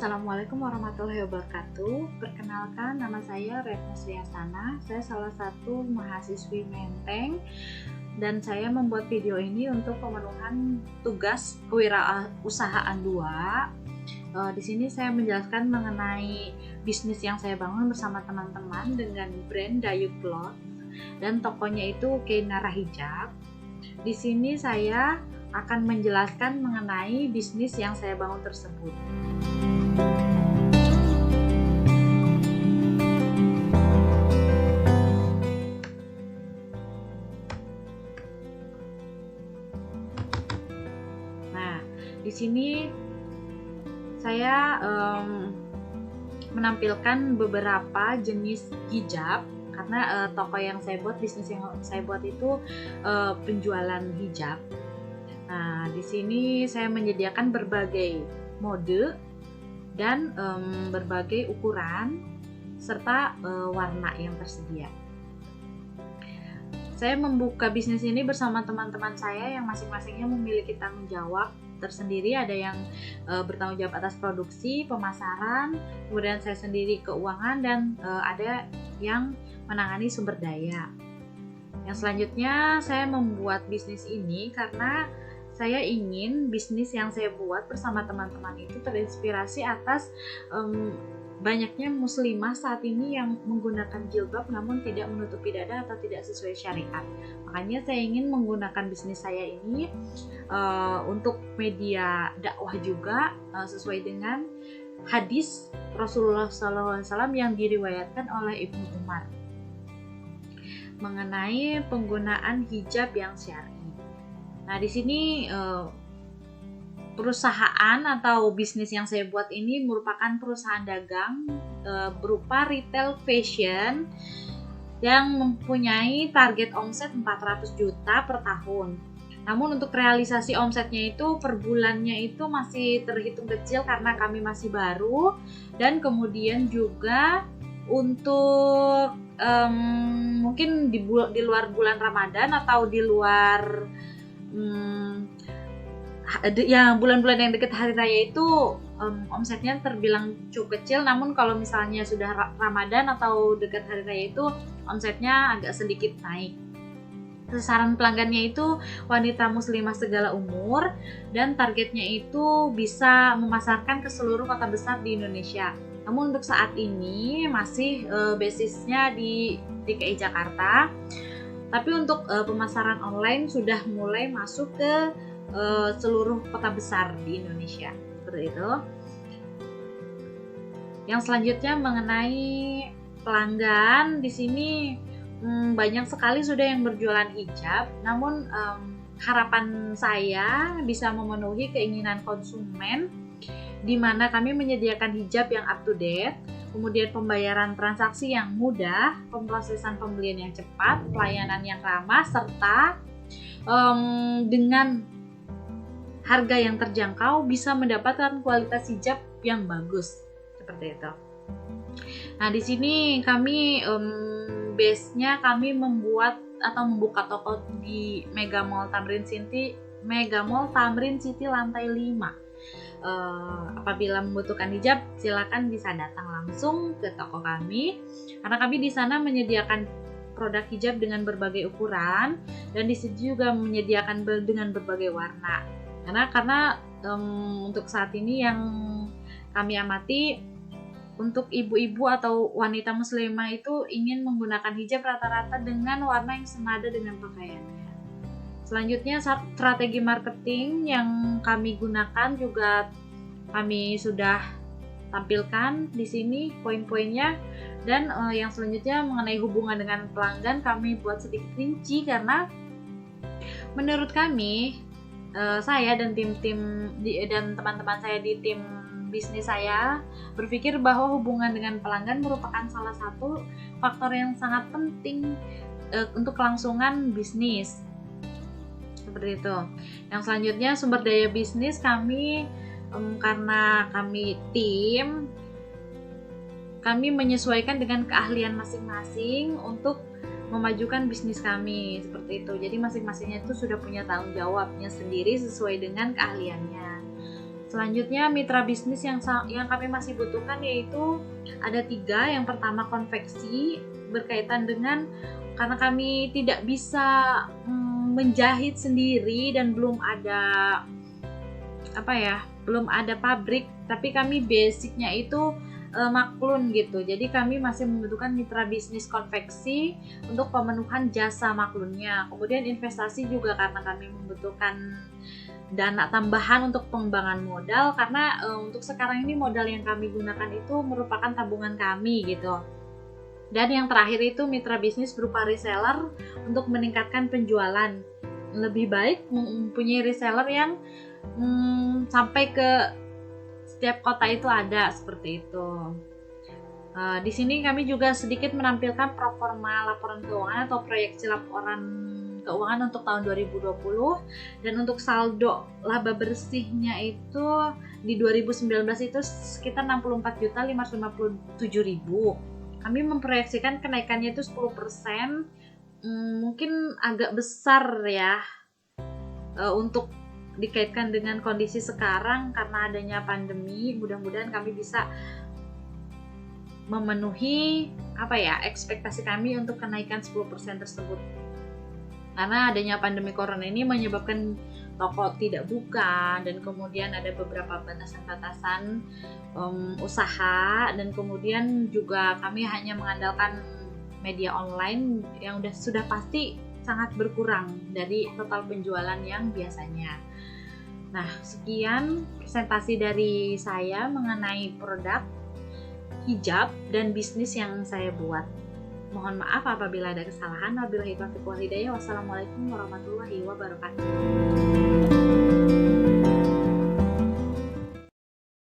Assalamualaikum warahmatullahi wabarakatuh. Perkenalkan, nama saya Retno Sriasana. Saya salah satu mahasiswi Menteng dan saya membuat video ini untuk pemenuhan tugas kewirausahaan 2. Di sini saya menjelaskan mengenai bisnis yang saya bangun bersama teman-teman dengan brand Dayuk Cloth dan tokonya itu Keinara Hijab. Di sini saya akan menjelaskan mengenai bisnis yang saya bangun tersebut. Nah, di sini saya menampilkan beberapa jenis hijab karena toko yang saya buat, bisnis yang saya buat itu penjualan hijab. Nah, di sini saya menyediakan berbagai mode dan berbagai ukuran serta warna yang tersedia. Saya membuka bisnis ini bersama teman-teman saya yang masing-masingnya memiliki tanggung jawab tersendiri. Ada yang bertanggung jawab atas produksi, pemasaran, kemudian saya sendiri keuangan, dan ada yang menangani sumber daya. Yang selanjutnya saya membuat bisnis ini karena saya ingin bisnis yang saya buat bersama teman-teman itu terinspirasi atas banyaknya muslimah saat ini yang menggunakan jilbab namun tidak menutupi dada atau tidak sesuai syariat. Makanya saya ingin menggunakan bisnis saya ini untuk media dakwah juga, sesuai dengan hadis Rasulullah SAW yang diriwayatkan oleh Ibnu Umar mengenai penggunaan hijab yang syar'i. Nah, di sini perusahaan atau bisnis yang saya buat ini merupakan perusahaan dagang berupa retail fashion yang mempunyai target omset 400 juta per tahun. Namun untuk realisasi omsetnya itu per bulannya itu masih terhitung kecil karena kami masih baru, dan kemudian juga untuk mungkin di luar bulan Ramadan atau di luar yang bulan-bulan yang dekat hari raya itu omsetnya terbilang cukup kecil. Namun kalau misalnya sudah Ramadan atau dekat hari raya itu omsetnya agak sedikit naik. Sasaran pelanggannya itu wanita muslimah segala umur dan targetnya itu bisa memasarkan ke seluruh kota besar di Indonesia. Namun untuk saat ini masih basisnya di DKI Jakarta. Tapi untuk pemasaran online sudah mulai masuk ke seluruh kota besar di Indonesia. Seperti itu. Yang selanjutnya mengenai pelanggan, di sini banyak sekali sudah yang berjualan hijab. Namun harapan saya bisa memenuhi keinginan konsumen, di mana kami menyediakan hijab yang up to date, kemudian pembayaran transaksi yang mudah, pemrosesan pembelian yang cepat, pelayanan yang ramah, serta dengan harga yang terjangkau bisa mendapatkan kualitas hijab yang bagus, seperti itu. Nah, di sini kami base-nya kami membuat atau membuka toko di Mega Mall Tamrin City lantai 5. Apabila membutuhkan hijab, silakan bisa datang langsung ke toko kami karena kami di sana menyediakan produk hijab dengan berbagai ukuran dan di situ juga menyediakan dengan berbagai warna. Karena untuk saat ini yang kami amati, untuk ibu-ibu atau wanita muslimah itu ingin menggunakan hijab rata-rata dengan warna yang senada dengan pakaiannya. Selanjutnya, strategi marketing yang kami gunakan juga kami sudah tampilkan di sini poin-poinnya. Dan yang selanjutnya mengenai hubungan dengan pelanggan kami buat sedikit rinci karena menurut kami, saya dan tim-tim dan teman-teman saya di tim bisnis saya berpikir bahwa hubungan dengan pelanggan merupakan salah satu faktor yang sangat penting untuk kelangsungan bisnis. Seperti itu. Yang selanjutnya sumber daya bisnis kami, karena kami tim, kami menyesuaikan dengan keahlian masing-masing untuk memajukan bisnis kami, seperti itu. Jadi masing-masingnya itu sudah punya tanggung jawabnya sendiri sesuai dengan keahliannya. Selanjutnya mitra bisnis yang kami masih butuhkan yaitu ada 3. Yang pertama konveksi, berkaitan dengan karena kami tidak bisa menjahit sendiri dan belum ada pabrik, tapi kami basicnya itu maklun gitu. Jadi kami masih membutuhkan mitra bisnis konveksi untuk pemenuhan jasa maklunnya. Kemudian investasi juga karena kami membutuhkan dana tambahan untuk pengembangan modal, karena untuk sekarang ini modal yang kami gunakan itu merupakan tabungan kami gitu. Dan yang terakhir itu mitra bisnis berupa reseller untuk meningkatkan penjualan. Lebih baik mempunyai reseller yang sampai ke setiap kota itu ada, seperti itu. Di sini kami juga sedikit menampilkan proforma laporan keuangan atau proyeksi laporan keuangan untuk tahun 2020, dan untuk saldo laba bersihnya itu di 2019 itu sekitar 64.557.000. Kami memproyeksikan kenaikannya itu 10%, mungkin agak besar ya untuk dikaitkan dengan kondisi sekarang karena adanya pandemi. Mudah-mudahan kami bisa memenuhi ekspektasi kami untuk kenaikan 10% tersebut. Karena adanya pandemi corona ini menyebabkan toko tidak buka, dan kemudian ada beberapa batasan-batasan usaha, dan kemudian juga kami hanya mengandalkan media online yang sudah pasti sangat berkurang dari total penjualan yang biasanya. Nah, sekian presentasi dari saya mengenai produk hijab dan bisnis yang saya buat. Mohon maaf apabila ada kesalahan. Wabillahi taufiq wal hidayah. Wassalamualaikum warahmatullahi wabarakatuh.